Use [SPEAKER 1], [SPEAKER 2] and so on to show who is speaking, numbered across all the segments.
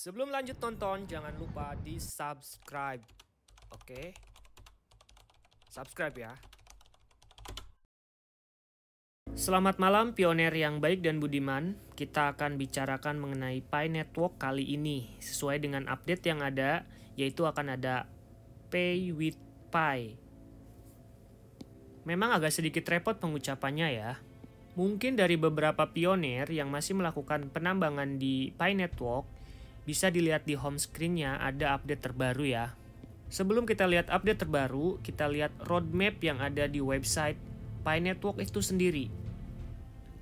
[SPEAKER 1] Sebelum lanjut nonton, jangan lupa di subscribe. Oke? Subscribe ya. Selamat malam pioner yang baik dan budiman. Kita akan bicarakan mengenai Pi Network kali ini. Sesuai dengan update yang ada, yaitu akan ada Pay with Pi. Memang agak sedikit repot pengucapannya ya. Mungkin dari beberapa pioner yang masih melakukan penambangan di Pi Network, bisa dilihat di home screen-nya ada update terbaru ya. Sebelum kita lihat update terbaru, kita lihat roadmap yang ada di website Pi Network itu sendiri.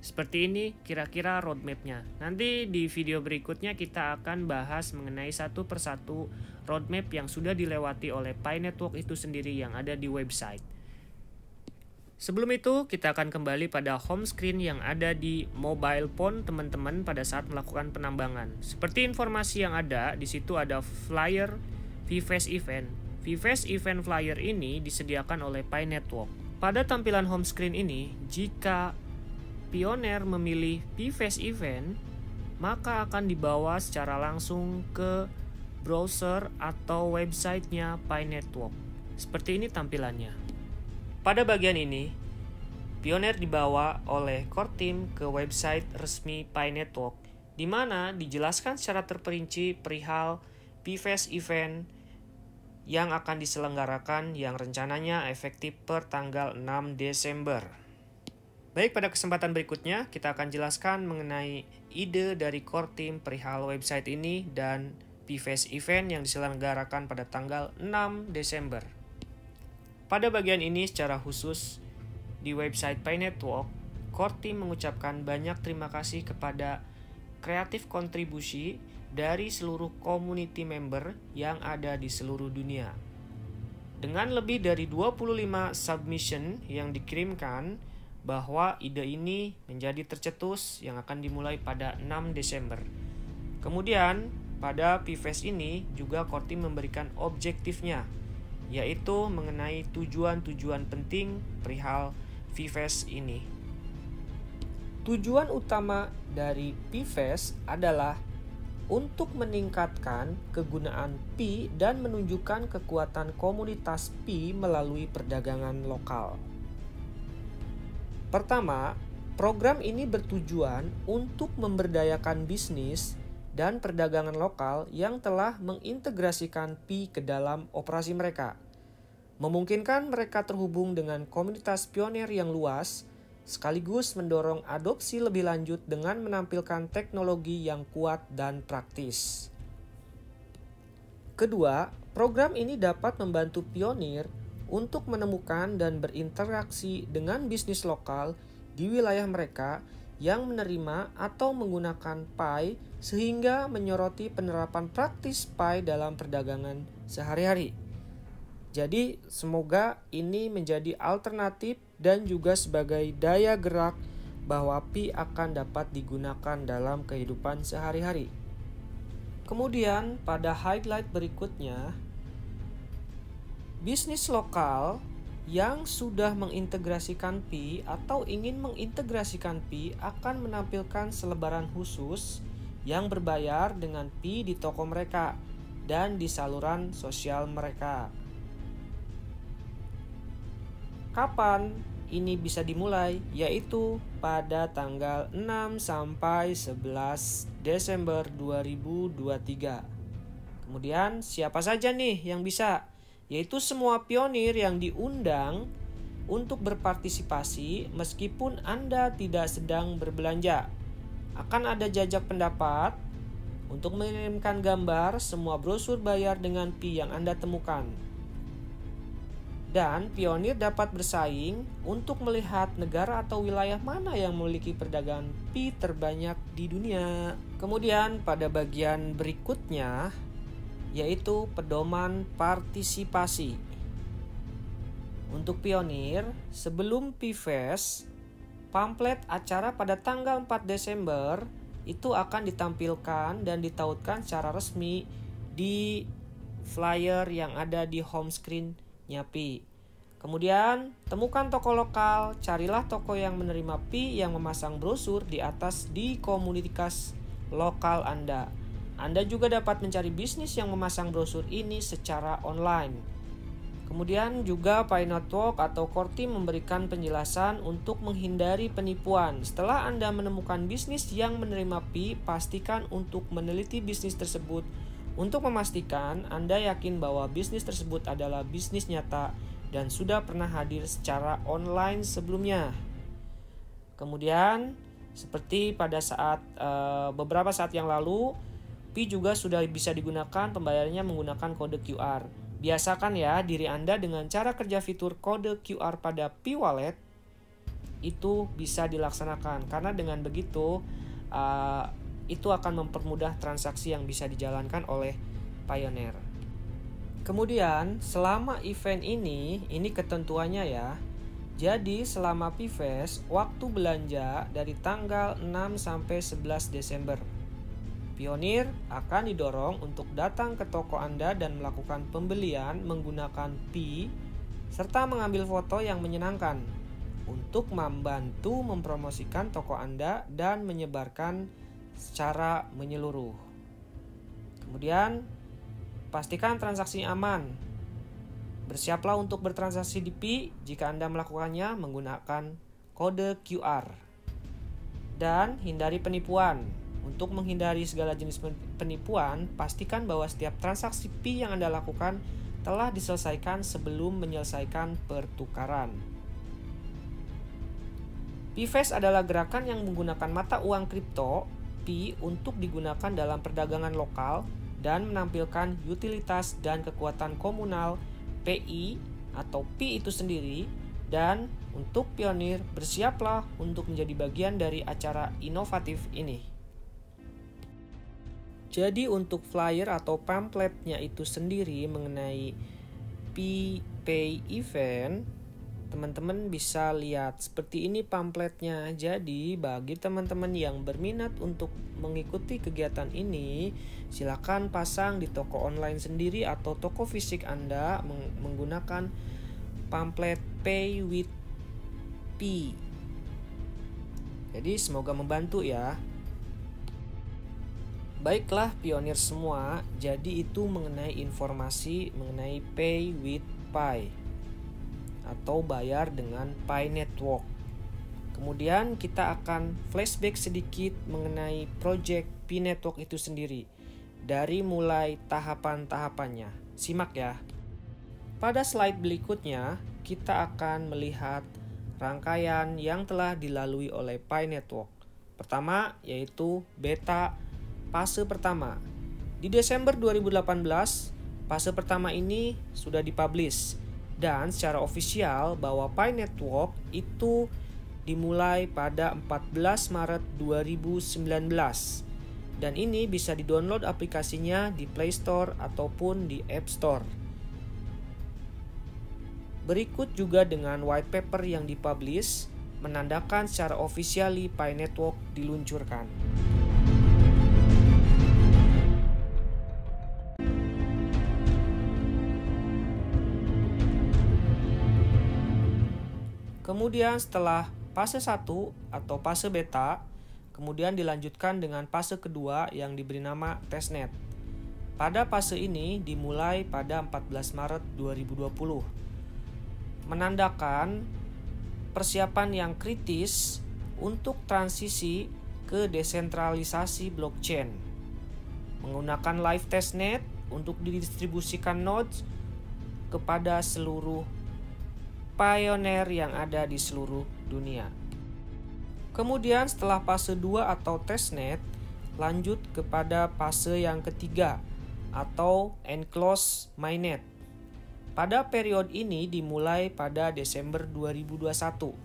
[SPEAKER 1] Seperti ini kira-kira roadmap-nya. Nanti di video berikutnya kita akan bahas mengenai satu persatu roadmap yang sudah dilewati oleh Pi Network itu sendiri yang ada di website. Sebelum itu, kita akan kembali pada home screen yang ada di mobile phone teman-teman pada saat melakukan penambangan. Seperti informasi yang ada, di situ ada flyer VFast Event. VFast Event flyer ini disediakan oleh Pi Network. Pada tampilan home screen ini, jika pioner memilih VFast Event, maka akan dibawa secara langsung ke browser atau websitenya Pi Network. Seperti ini tampilannya. Pada bagian ini, pioner dibawa oleh core team ke website resmi Pi Network, di mana dijelaskan secara terperinci perihal VFast Event yang akan diselenggarakan yang rencananya efektif per tanggal 6 Desember. Baik, pada kesempatan berikutnya kita akan jelaskan mengenai ide dari core team perihal website ini dan VFast Event yang diselenggarakan pada tanggal 6 Desember. Pada bagian ini secara khusus di website Pi Network, core team mengucapkan banyak terima kasih kepada kreatif kontribusi dari seluruh community member yang ada di seluruh dunia. Dengan lebih dari 25 submission yang dikirimkan, bahwa ide ini menjadi tercetus yang akan dimulai pada 6 Desember. Kemudian, pada VFast ini juga core team memberikan objektifnya, yaitu mengenai tujuan-tujuan penting perihal VFast ini. Tujuan utama dari VFast adalah untuk meningkatkan kegunaan Pi dan menunjukkan kekuatan komunitas Pi melalui perdagangan lokal. Pertama, program ini bertujuan untuk memberdayakan bisnis dan perdagangan lokal yang telah mengintegrasikan Pi ke dalam operasi mereka. Memungkinkan mereka terhubung dengan komunitas pioner yang luas, sekaligus mendorong adopsi lebih lanjut dengan menampilkan teknologi yang kuat dan praktis. Kedua, program ini dapat membantu pionir untuk menemukan dan berinteraksi dengan bisnis lokal di wilayah mereka yang menerima atau menggunakan Pi sehingga menyoroti penerapan praktis Pi dalam perdagangan sehari-hari. Jadi semoga ini menjadi alternatif dan juga sebagai daya gerak bahwa Pi akan dapat digunakan dalam kehidupan sehari-hari. Kemudian pada highlight berikutnya, bisnis lokal yang sudah mengintegrasikan Pi atau ingin mengintegrasikan Pi akan menampilkan selebaran khusus yang berbayar dengan Pi di toko mereka dan di saluran sosial mereka. Kapan ini bisa dimulai? Yaitu pada tanggal 6 sampai 11 Desember 2023. Kemudian siapa saja nih yang bisa? Yaitu semua pionir yang diundang untuk berpartisipasi meskipun Anda tidak sedang berbelanja. Akan ada jajak pendapat untuk mengirimkan gambar semua brosur bayar dengan Pi yang Anda temukan. Dan pionir dapat bersaing untuk melihat negara atau wilayah mana yang memiliki perdagangan Pi terbanyak di dunia. Kemudian pada bagian berikutnya, yaitu pedoman partisipasi. Untuk pionir, sebelum VFast, pamflet acara pada tanggal 4 Desember itu akan ditampilkan dan ditautkan secara resmi di flyer yang ada di home screen-nya Pi. Kemudian, temukan toko lokal, carilah toko yang menerima Pi yang memasang brosur di atas di komunitas lokal Anda. Anda juga dapat mencari bisnis yang memasang brosur ini secara online. Kemudian juga Pi Network atau Core Team memberikan penjelasan untuk menghindari penipuan. Setelah Anda menemukan bisnis yang menerima Pi, pastikan untuk meneliti bisnis tersebut untuk memastikan Anda yakin bahwa bisnis tersebut adalah bisnis nyata dan sudah pernah hadir secara online sebelumnya. Kemudian, seperti pada beberapa saat yang lalu, Pi juga sudah bisa digunakan pembayarannya menggunakan kode QR. Biasakan ya diri Anda dengan cara kerja fitur kode QR pada Pi Wallet itu bisa dilaksanakan. Karena dengan begitu itu akan mempermudah transaksi yang bisa dijalankan oleh Pioneer. Kemudian selama event ini ketentuannya ya. Jadi selama PIFES waktu belanja dari tanggal 6 sampai 11 Desember. Pioneer akan didorong untuk datang ke toko Anda dan melakukan pembelian menggunakan Pi serta mengambil foto yang menyenangkan untuk membantu mempromosikan toko Anda dan menyebarkan secara menyeluruh. Kemudian, pastikan transaksi aman. Bersiaplah untuk bertransaksi di Pi jika Anda melakukannya menggunakan kode QR. Dan hindari penipuan. Untuk menghindari segala jenis penipuan, pastikan bahwa setiap transaksi Pi yang Anda lakukan telah diselesaikan sebelum menyelesaikan pertukaran. PIFES adalah gerakan yang menggunakan mata uang kripto Pi untuk digunakan dalam perdagangan lokal dan menampilkan utilitas dan kekuatan komunal PI atau Pi itu sendiri. Dan untuk Pioneer, bersiaplah untuk menjadi bagian dari acara inovatif ini. Jadi untuk flyer atau pamfletnya itu sendiri mengenai Pay event, teman-teman bisa lihat seperti ini pamfletnya. Jadi bagi teman-teman yang berminat untuk mengikuti kegiatan ini, silakan pasang di toko online sendiri atau toko fisik Anda menggunakan pamflet Pay with P. Jadi semoga membantu ya. Baiklah Pioneer semua, jadi itu mengenai informasi mengenai Pay with Pi atau bayar dengan Pi Network. Kemudian kita akan flashback sedikit mengenai project Pi Network itu sendiri dari mulai tahapan-tahapannya. Simak ya. Pada slide berikutnya kita akan melihat rangkaian yang telah dilalui oleh Pi Network. Pertama yaitu beta fase pertama. Di Desember 2018, fase pertama ini sudah dipublish dan secara ofisial bahwa Pi Network itu dimulai pada 14 Maret 2019 dan ini bisa di-download aplikasinya di Play Store ataupun di App Store. Berikut juga dengan white paper yang dipublish menandakan secara ofisiali Pi Network diluncurkan. Kemudian setelah fase 1 atau fase beta, kemudian dilanjutkan dengan fase kedua yang diberi nama testnet. Pada fase ini dimulai pada 14 Maret 2020. Menandakan persiapan yang kritis untuk transisi ke desentralisasi blockchain. Menggunakan live testnet untuk didistribusikan nodes kepada seluruh Pioneer yang ada di seluruh dunia. Kemudian setelah fase 2 atau testnet, lanjut kepada fase yang ketiga atau enclosed mainnet. Pada periode ini dimulai pada Desember 2021,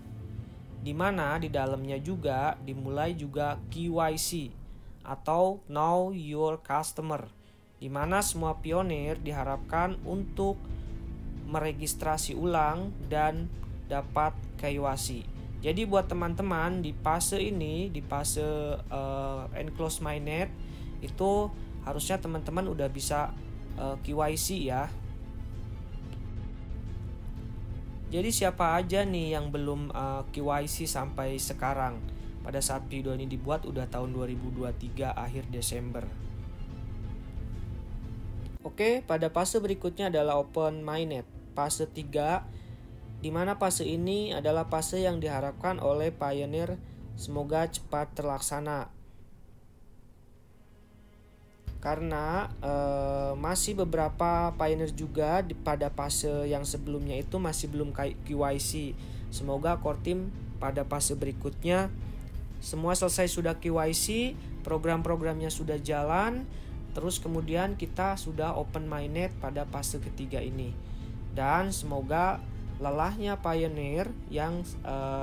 [SPEAKER 1] di mana di dalamnya juga dimulai juga KYC atau Know Your Customer, di mana semua pionir diharapkan untuk meregistrasi ulang dan dapat KYC. Jadi buat teman-teman di fase ini, di fase enclosed mainnet itu harusnya teman-teman udah bisa KYC ya. Jadi siapa aja nih yang belum KYC sampai sekarang? Pada saat video ini dibuat udah tahun 2023 akhir Desember. Oke, pada fase berikutnya adalah Open Mainnet, fase 3, di mana fase ini adalah fase yang diharapkan oleh pioneer semoga cepat terlaksana. Karena masih beberapa pioneer juga pada fase yang sebelumnya itu masih belum KYC. Semoga core team pada fase berikutnya semua selesai sudah KYC, program-programnya sudah jalan, terus kemudian kita sudah open mainnet pada fase ketiga ini. Dan semoga lelahnya pioneer yang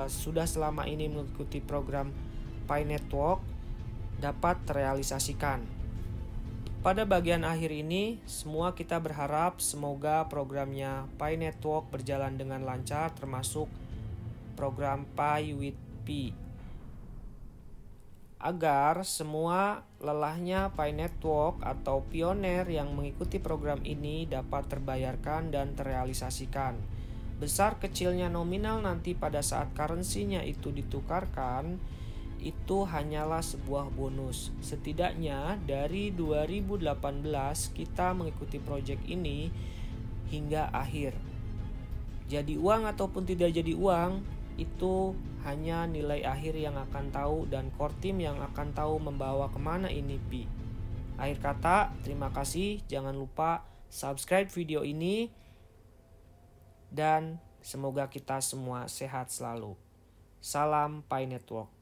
[SPEAKER 1] sudah selama ini mengikuti program Pi Network dapat terrealisasikan. Pada bagian akhir ini, semua kita berharap semoga programnya Pi Network berjalan dengan lancar, termasuk program Pi with Pi. Agar semua lelahnya Pi Network atau pioner yang mengikuti program ini dapat terbayarkan dan terrealisasikan. Besar kecilnya nominal nanti pada saat currency-nya itu ditukarkan, itu hanyalah sebuah bonus. Setidaknya dari 2018 kita mengikuti proyek ini hingga akhir. Jadi uang ataupun tidak jadi uang, itu hanya nilai akhir yang akan tahu dan core team yang akan tahu membawa kemana ini Pi. Akhir kata, terima kasih. Jangan lupa subscribe video ini dan semoga kita semua sehat selalu. Salam Pi Network.